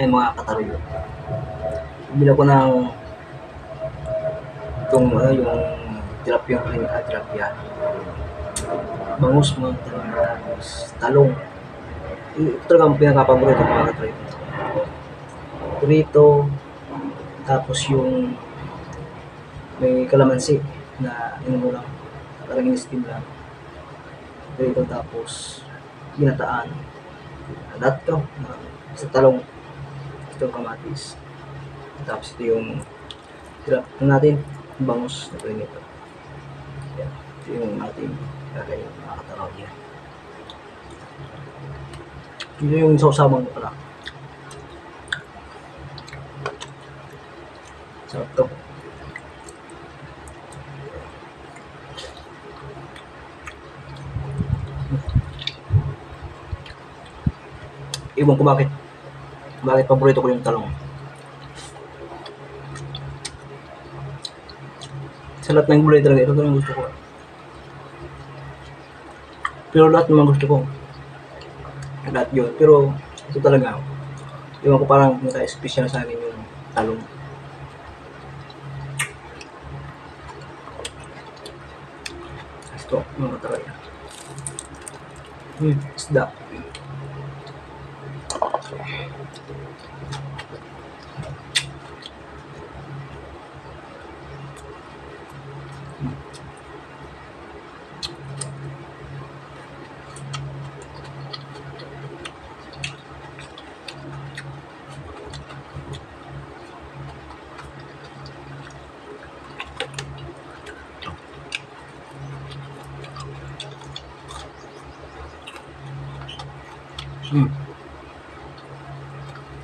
Ayun mga kataruyo. Bili ko ng itong yung tilapia. Bangus mga kataruyo. Tapos talong. Ito talaga ang pinaka-paborito ko mga kataruyo. Burrito. Tapos yung may kalamansi na mo lang. Parang in-steam lang. Burrito tapos ginataan. Lahat to. Sa talong. Ito kamatis. Tapos ito yung natin bangus na prinito. Yan. Ito yung ating gagawin mga kataraw yan. Ito yung sausabang ko pala. Sarap to. Iwan ko bakit paborito ko yung talong. Sa lahat ng gulay talaga, ito yung gusto ko. Pero lahat naman gusto ko. Lahat yun. Pero ito talaga. Iwan ko parang naka-special sa akin yung talong. Ito, mga talaga. Isda.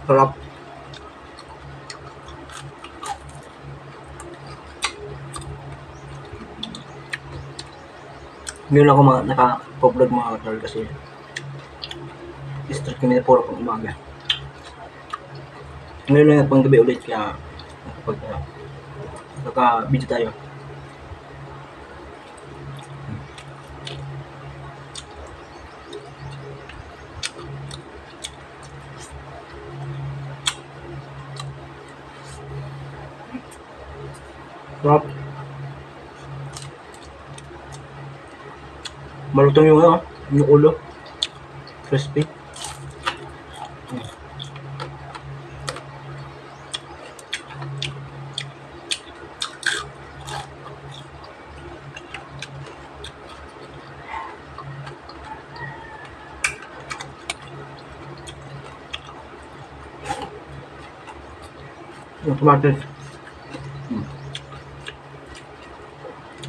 Sarap. Ngayon ako naka-vlog mga katol kasi district kami na puro pang umaga. Ngayon lang pang gabi ulit kaya naka-video tayo. Sarap. Malutong yung yung ulo. Crispy. Yung kamatis.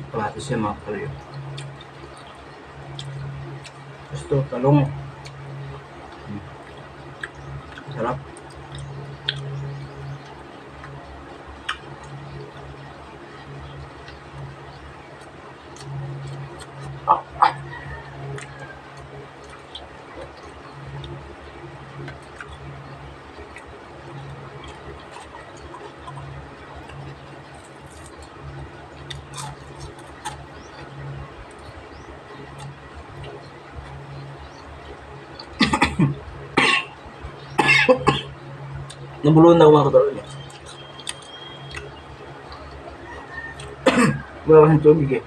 Kamatis yan mga kalyo. Gusto, talong. Sarap. Nabuluhan na ako mga katulad niya. Wala kasing tubig eh.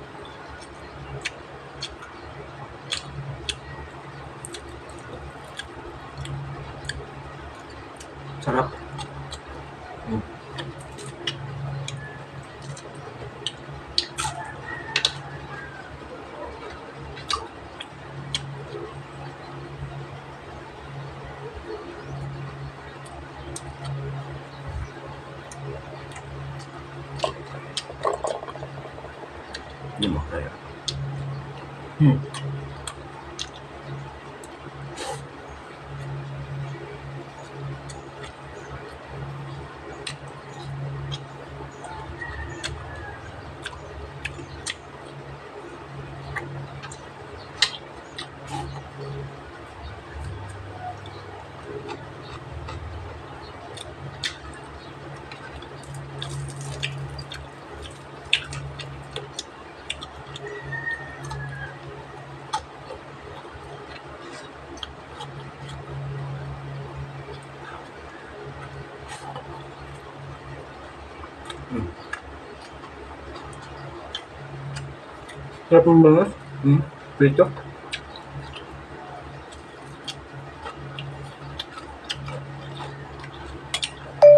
Sarap. Hindi mo kaya. Mm. Sarap ng bangas. Prito.